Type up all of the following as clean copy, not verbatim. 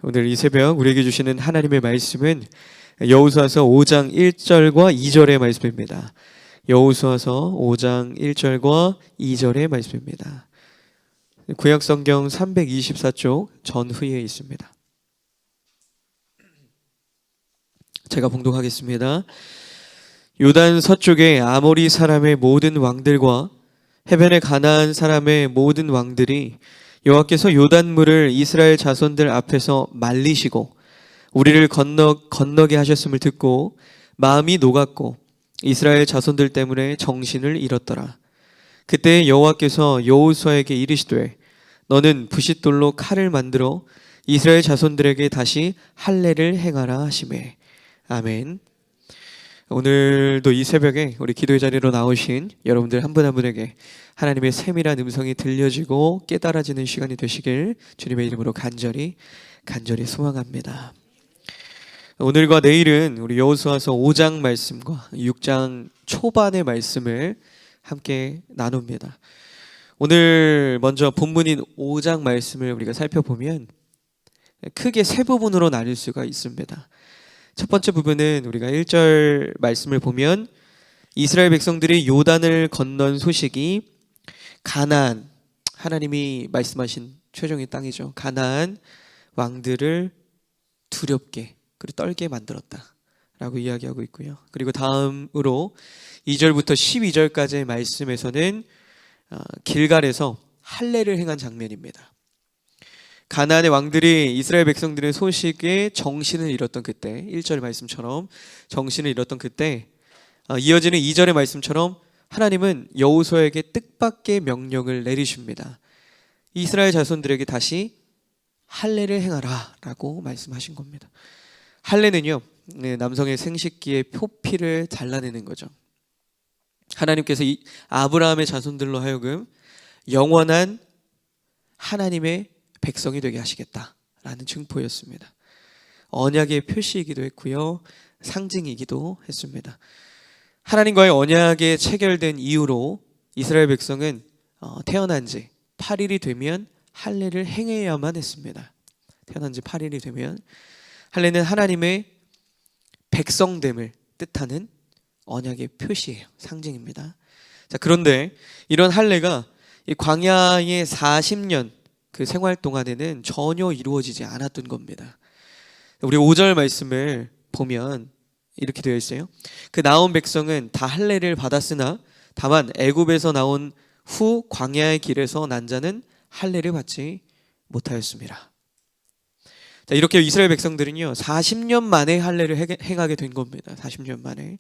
오늘 이 새벽 우리에게 주시는 하나님의 말씀은 여호수아서 5장 1절과 2절의 말씀입니다. 여호수아서 5장 1절과 2절의 말씀입니다. 구약성경 324쪽 전후에 있습니다. 제가 봉독하겠습니다. 요단 서쪽의 아모리 사람의 모든 왕들과 해변의 가나안 사람의 모든 왕들이 여호와께서 요단물을 이스라엘 자손들 앞에서 말리시고 우리를 건너게 하셨음을 듣고 마음이 녹았고 이스라엘 자손들 때문에 정신을 잃었더라. 그때 여호와께서 여호수아에게 이르시되 너는 부싯돌로 칼을 만들어 이스라엘 자손들에게 다시 할례를 행하라 하시매. 아멘. 오늘도 이 새벽에 우리 기도의 자리로 나오신 여러분들 한 분 한 분에게 하나님의 세밀한 음성이 들려지고 깨달아지는 시간이 되시길 주님의 이름으로 간절히 소망합니다. 오늘과 내일은 우리 여호수아서 5장 말씀과 6장 초반의 말씀을 함께 나눕니다. 오늘 먼저 본문인 5장 말씀을 우리가 살펴보면 크게 세 부분으로 나눌 수가 있습니다. 첫 번째 부분은 우리가 1절 말씀을 보면 이스라엘 백성들이 요단을 건넌 소식이 가나안, 하나님이 말씀하신 최종의 땅이죠. 가나안 왕들을 두렵게 그리고 떨게 만들었다라고 이야기하고 있고요. 그리고 다음으로 2절부터 12절까지의 말씀에서는 길갈에서 할례를 행한 장면입니다. 가나안의 왕들이 이스라엘 백성들의 소식에 정신을 잃었던 그때, 1절 말씀처럼 정신을 잃었던 그때 이어지는 2절의 말씀처럼 하나님은 여호수아에게 뜻밖의 명령을 내리십니다. 이스라엘 자손들에게 다시 할례를 행하라 라고 말씀하신 겁니다. 할례는요, 남성의 생식기의 표피를 잘라내는 거죠. 하나님께서 이 아브라함의 자손들로 하여금 영원한 하나님의 백성이 되게 하시겠다라는 증포였습니다. 언약의 표시이기도 했고요, 상징이기도 했습니다. 하나님과의 언약에 체결된 이후로 이스라엘 백성은 태어난 지 8일이 되면 할례를 행해야만 했습니다. 태어난 지 8일이 되면 할례는 하나님의 백성됨을 뜻하는 언약의 표시예요. 상징입니다. 자, 그런데 이런 할례가 이 광야의 40년 그 생활 동안에는 전혀 이루어지지 않았던 겁니다. 우리 5절 말씀을 보면 이렇게 되어 있어요. 그 나온 백성은 다 할례를 받았으나 다만 애굽에서 나온 후 광야의 길에서 난 자는 할례를 받지 못하였습니다. 자, 이렇게 이스라엘 백성들은요 40년 만에 할례를 행하게 된 겁니다. 40년 만에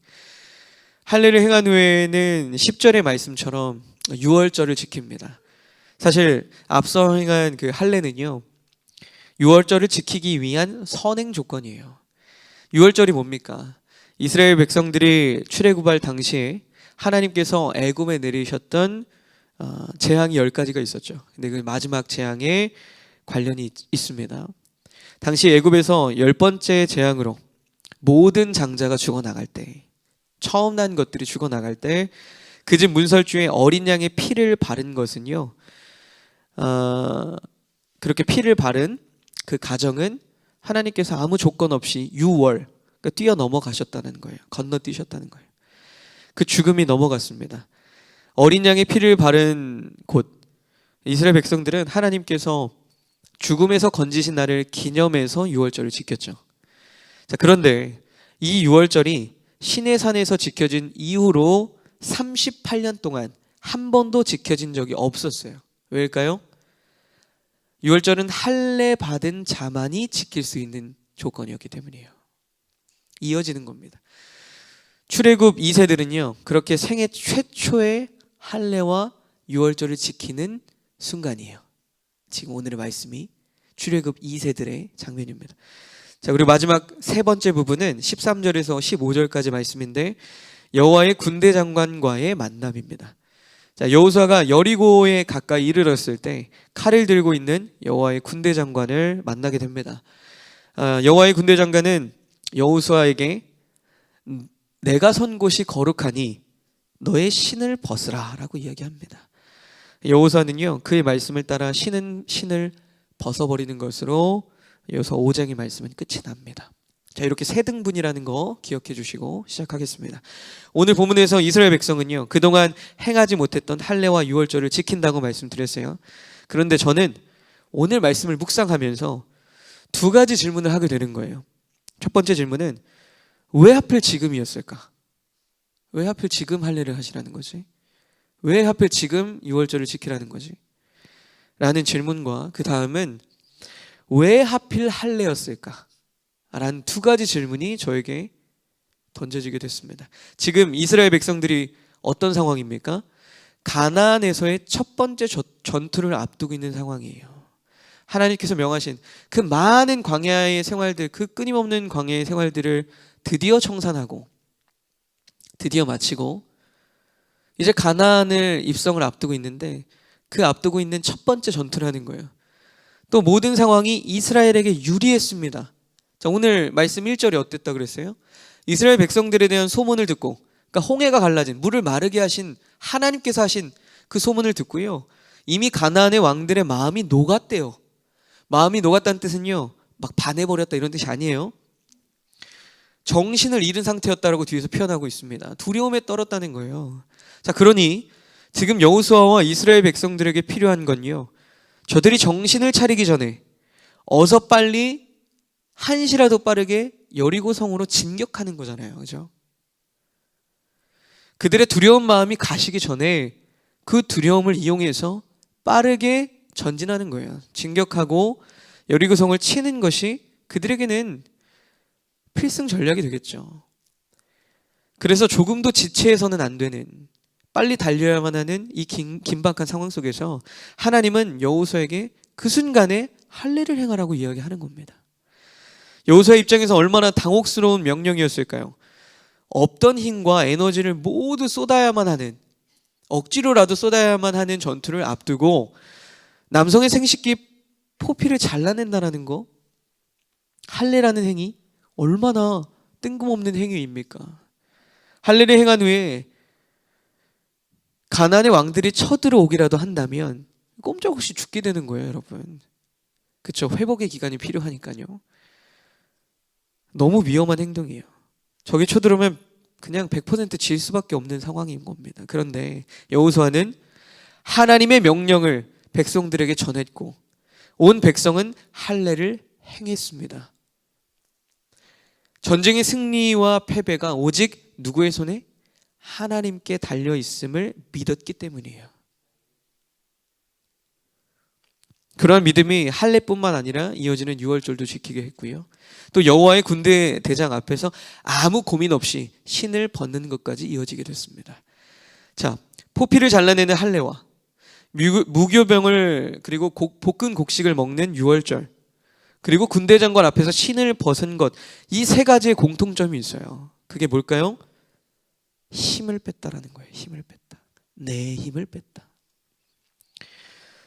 할례를 행한 후에는 10절의 말씀처럼 유월절을 지킵니다. 사실 앞서 행한 그 할례는요 6월절을 지키기 위한 선행 조건이에요. 6월절이 뭡니까? 이스라엘 백성들이 출애굽할 당시에 하나님께서 애굽에 내리셨던 재앙이 10가지가 있었죠. 근데 그 마지막 재앙에 관련이 있습니다. 당시 애굽에서 10번째 재앙으로 모든 장자가 죽어나갈 때, 처음 난 것들이 죽어나갈 때 그 집 문설주에 어린 양의 피를 바른 것은요 그렇게 피를 바른 그 가정은 하나님께서 아무 조건 없이 유월, 그러니까 뛰어넘어 가셨다는 거예요. 건너뛰셨다는 거예요. 그 죽음이 넘어갔습니다. 어린 양의 피를 바른 곳, 이스라엘 백성들은 하나님께서 죽음에서 건지신 날을 기념해서 유월절을 지켰죠. 자, 그런데 이 유월절이 시내산에서 지켜진 이후로 38년 동안 한 번도 지켜진 적이 없었어요. 왜일까요? 유월절은 할례 받은 자만이 지킬 수 있는 조건이었기 때문이에요. 이어지는 겁니다. 출애굽 2세들은요 그렇게 생애 최초의 할례와 유월절을 지키는 순간이에요. 지금 오늘의 말씀이 출애굽 2세들의 장면입니다. 자, 그리고 마지막 세 번째 부분은 13절에서 15절까지 말씀인데 여호와의 군대 장관과의 만남입니다. 자, 여호수아가 여리고에 가까이 이르렀을 때 칼을 들고 있는 여호와의 군대 장관을 만나게 됩니다. 여호와의 군대 장관은 여호수아에게 내가 선 곳이 거룩하니 너의 신을 벗으라 라고 이야기합니다. 여호수아는요 그의 말씀을 따라 신을 벗어버리는 것으로 이어서 5장의 말씀은 끝이 납니다. 자, 이렇게 세 등분이라는 거 기억해 주시고 시작하겠습니다. 오늘 본문에서 이스라엘 백성은요, 그동안 행하지 못했던 할례와 유월절을 지킨다고 말씀드렸어요. 그런데 저는 오늘 말씀을 묵상하면서 두 가지 질문을 하게 되는 거예요. 첫 번째 질문은 왜 하필 지금이었을까? 왜 하필 지금 할례를 하시라는 거지? 왜 하필 지금 유월절을 지키라는 거지? 라는 질문과 그 다음은 왜 하필 할례였을까? 라는 두 가지 질문이 저에게 던져지게 됐습니다. 지금 이스라엘 백성들이 어떤 상황입니까? 가나안에서의 첫 번째 전투를 앞두고 있는 상황이에요. 하나님께서 명하신 그 많은 광야의 생활들, 그 끊임없는 광야의 생활들을 드디어 청산하고 드디어 마치고 이제 가나안을 입성을 앞두고 있는데 그 앞두고 있는 첫 번째 전투라는 거예요. 또 모든 상황이 이스라엘에게 유리했습니다. 자, 오늘 말씀 1절이 어땠다 그랬어요? 이스라엘 백성들에 대한 소문을 듣고, 그러니까 홍해가 갈라진, 물을 마르게 하신 하나님께서 하신 그 소문을 듣고요, 이미 가나안의 왕들의 마음이 녹았대요. 마음이 녹았다는 뜻은요, 막 반해버렸다 이런 뜻이 아니에요. 정신을 잃은 상태였다라고 뒤에서 표현하고 있습니다. 두려움에 떨었다는 거예요. 자, 그러니 지금 여호수아와 이스라엘 백성들에게 필요한 건요, 저들이 정신을 차리기 전에 어서 빨리 한시라도 빠르게 여리고 성으로 진격하는 거잖아요. 그죠? 그들의 두려운 마음이 가시기 전에 그 두려움을 이용해서 빠르게 전진하는 거예요. 진격하고 여리고 성을 치는 것이 그들에게는 필승 전략이 되겠죠. 그래서 조금도 지체해서는 안 되는, 빨리 달려야만 하는 이 긴박한 상황 속에서 하나님은 여호수아에게 그 순간에 할례를 행하라고 이야기하는 겁니다. 여호수아 입장에서 얼마나 당혹스러운 명령이었을까요? 없던 힘과 에너지를 모두 쏟아야만 하는, 억지로라도 쏟아야만 하는 전투를 앞두고 남성의 생식기 포피를 잘라낸다는 거, 할례라는 행위 얼마나 뜬금없는 행위입니까? 할례를 행한 후에 가나안의 왕들이 쳐들어오기라도 한다면 꼼짝없이 죽게 되는 거예요, 여러분. 그렇죠? 회복의 기간이 필요하니까요. 너무 위험한 행동이에요. 저기 쳐들어오면 그냥 100% 질 수밖에 없는 상황인 겁니다. 그런데 여호수아는 하나님의 명령을 백성들에게 전했고 온 백성은 할례를 행했습니다. 전쟁의 승리와 패배가 오직 누구의 손에? 하나님께 달려있음을 믿었기 때문이에요. 그러한 믿음이 할례뿐만 아니라 이어지는 유월절도 지키게 했고요, 또 여호와의 군대 대장 앞에서 아무 고민 없이 신을 벗는 것까지 이어지게 됐습니다. 자, 포피를 잘라내는 할례와 무교병을 그리고 볶은 곡식을 먹는 유월절, 그리고 군대 장관 앞에서 신을 벗은 것, 이 세 가지의 공통점이 있어요. 그게 뭘까요? 힘을 뺐다라는 거예요. 힘을 뺐다. 내 힘을 뺐다.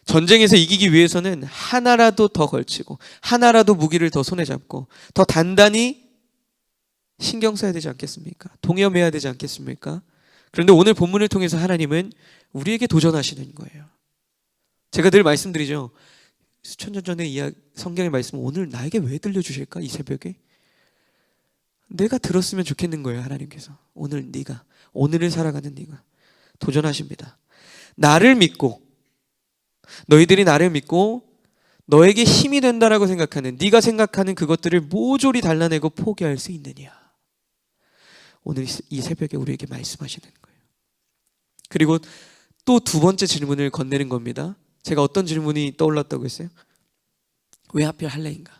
전쟁에서 이기기 위해서는 하나라도 더 걸치고 하나라도 무기를 더 손에 잡고 더 단단히 신경 써야 되지 않겠습니까? 동염해야 되지 않겠습니까? 그런데 오늘 본문을 통해서 하나님은 우리에게 도전하시는 거예요. 제가 늘 말씀드리죠. 수천 년 전의 성경의 말씀을 오늘 나에게 왜 들려주실까? 이 새벽에 내가 들었으면 좋겠는 거예요. 하나님께서 오늘 네가, 오늘을 살아가는 네가 도전하십니다. 나를 믿고, 너희들이 나를 믿고 너에게 힘이 된다라고 생각하는, 네가 생각하는 그것들을 모조리 달라내고 포기할 수 있느냐. 오늘 이 새벽에 우리에게 말씀하시는 거예요. 그리고 또 두 번째 질문을 건네는 겁니다. 제가 어떤 질문이 떠올랐다고 했어요? 왜 하필 할례인가?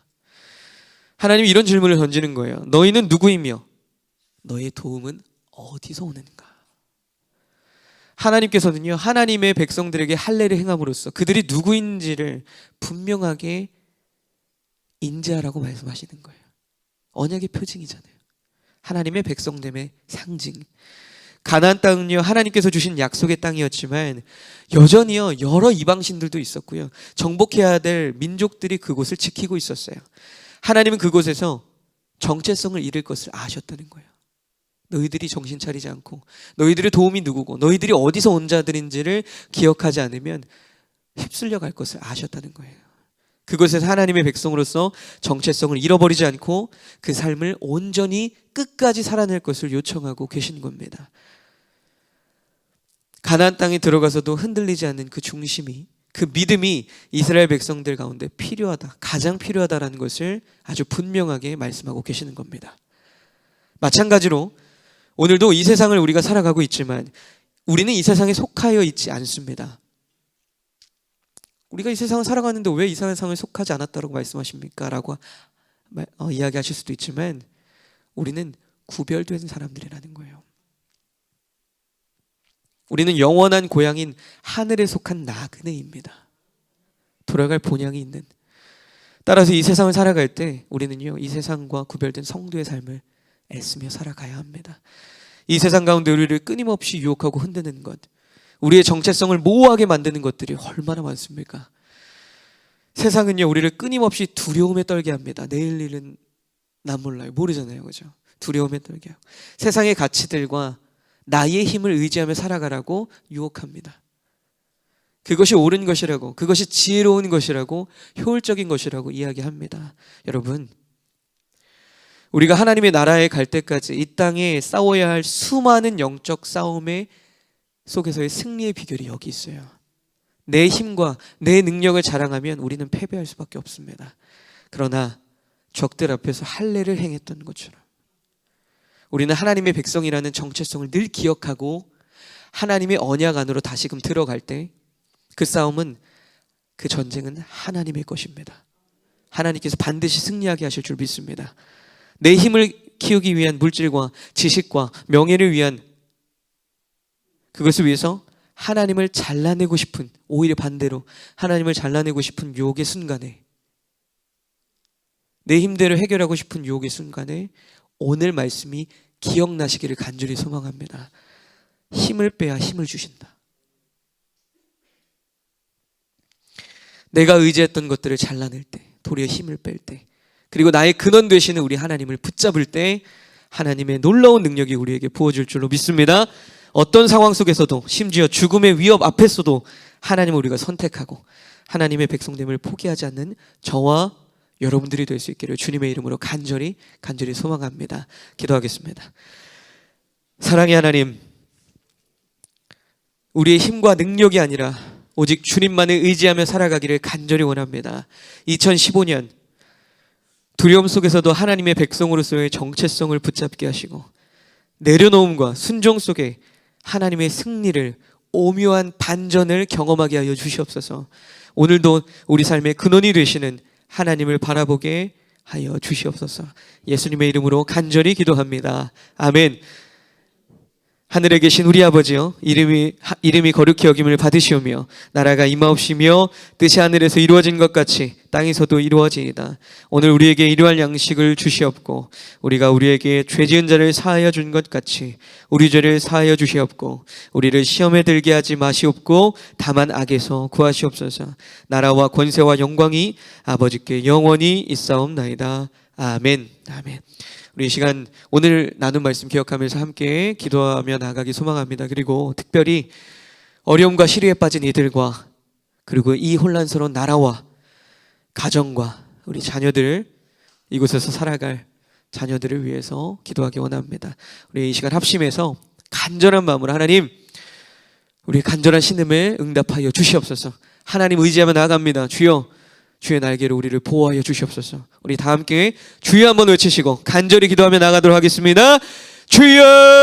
하나님이 이런 질문을 던지는 거예요. 너희는 누구이며 너의 도움은 어디서 오는가? 하나님께서는요, 하나님의 백성들에게 할례를 행함으로써 그들이 누구인지를 분명하게 인지하라고 말씀하시는 거예요. 언약의 표징이잖아요. 하나님의 백성됨의 상징. 가나안 땅은요, 하나님께서 주신 약속의 땅이었지만 여전히요, 여러 이방신들도 있었고요, 정복해야 될 민족들이 그곳을 지키고 있었어요. 하나님은 그곳에서 정체성을 잃을 것을 아셨다는 거예요. 너희들이 정신 차리지 않고 너희들의 도움이 누구고 너희들이 어디서 온 자들인지를 기억하지 않으면 휩쓸려 갈 것을 아셨다는 거예요. 그곳에서 하나님의 백성으로서 정체성을 잃어버리지 않고 그 삶을 온전히 끝까지 살아낼 것을 요청하고 계신 겁니다. 가나안 땅에 들어가서도 흔들리지 않는 그 중심이, 그 믿음이 이스라엘 백성들 가운데 필요하다, 가장 필요하다라는 것을 아주 분명하게 말씀하고 계시는 겁니다. 마찬가지로 오늘도 이 세상을 우리가 살아가고 있지만 우리는 이 세상에 속하여 있지 않습니다. 우리가 이 세상을 살아가는데 왜 이 세상에 속하지 않았다고 말씀하십니까? 라고 이야기하실 수도 있지만 우리는 구별된 사람들이라는 거예요. 우리는 영원한 고향인 하늘에 속한 나그네입니다. 돌아갈 본향이 있는. 따라서 이 세상을 살아갈 때 우리는요, 이 세상과 구별된 성도의 삶을 애쓰며 살아가야 합니다. 이 세상 가운데 우리를 끊임없이 유혹하고 흔드는 것, 우리의 정체성을 모호하게 만드는 것들이 얼마나 많습니까? 세상은요, 우리를 끊임없이 두려움에 떨게 합니다. 내일 일은 난 몰라요. 모르잖아요. 그죠? 두려움에 떨게 하고 세상의 가치들과 나의 힘을 의지하며 살아가라고 유혹합니다. 그것이 옳은 것이라고, 그것이 지혜로운 것이라고, 효율적인 것이라고 이야기합니다. 여러분, 우리가 하나님의 나라에 갈 때까지 이 땅에 싸워야 할 수많은 영적 싸움의 속에서의 승리의 비결이 여기 있어요. 내 힘과 내 능력을 자랑하면 우리는 패배할 수밖에 없습니다. 그러나 적들 앞에서 할례를 행했던 것처럼 우리는 하나님의 백성이라는 정체성을 늘 기억하고 하나님의 언약 안으로 다시금 들어갈 때 그 싸움은, 그 전쟁은 하나님의 것입니다. 하나님께서 반드시 승리하게 하실 줄 믿습니다. 내 힘을 키우기 위한 물질과 지식과 명예를 위한, 그것을 위해서 하나님을 잘라내고 싶은, 오히려 반대로 하나님을 잘라내고 싶은 유혹의 순간에, 내 힘대로 해결하고 싶은 유혹의 순간에 오늘 말씀이 기억나시기를 간절히 소망합니다. 힘을 빼야 힘을 주신다. 내가 의지했던 것들을 잘라낼 때, 도리어 힘을 뺄 때, 그리고 나의 근원 되시는 우리 하나님을 붙잡을 때 하나님의 놀라운 능력이 우리에게 부어질 줄로 믿습니다. 어떤 상황 속에서도, 심지어 죽음의 위협 앞에서도 하나님을 우리가 선택하고 하나님의 백성됨을 포기하지 않는 저와 여러분들이 될 수 있기를 주님의 이름으로 간절히 소망합니다. 기도하겠습니다. 사랑의 하나님, 우리의 힘과 능력이 아니라 오직 주님만을 의지하며 살아가기를 간절히 원합니다. 2015년 두려움 속에서도 하나님의 백성으로서의 정체성을 붙잡게 하시고 내려놓음과 순종 속에 하나님의 승리를, 오묘한 반전을 경험하게 하여 주시옵소서. 오늘도 우리 삶의 근원이 되시는 하나님을 바라보게 하여 주시옵소서. 예수님의 이름으로 간절히 기도합니다. 아멘. 하늘에 계신 우리 아버지여, 이름이 거룩히 여김을 받으시오며 나라가 임하옵시며 뜻이 하늘에서 이루어진 것 같이 땅에서도 이루어지이다. 오늘 우리에게 일용할 양식을 주시옵고 우리가 우리에게 죄 지은 자를 사하여 준 것 같이 우리 죄를 사하여 주시옵고 우리를 시험에 들게 하지 마시옵고 다만 악에서 구하시옵소서. 나라와 권세와 영광이 아버지께 영원히 있사옵나이다. 아멘. 아멘. 우리 이 시간 오늘 나눈 말씀 기억하면서 함께 기도하며 나가기 소망합니다. 그리고 특별히 어려움과 시리에 빠진 이들과, 그리고 이 혼란스러운 나라와 가정과 우리 자녀들, 이곳에서 살아갈 자녀들을 위해서 기도하기 원합니다. 우리 이 시간 합심해서 간절한 마음으로 하나님, 우리 간절한 신음에 응답하여 주시옵소서. 하나님 의지하며 나아갑니다. 주여, 주의 날개로 우리를 보호하여 주시옵소서. 우리 다 함께 주여 한번 외치시고 간절히 기도하며 나가도록 하겠습니다. 주여!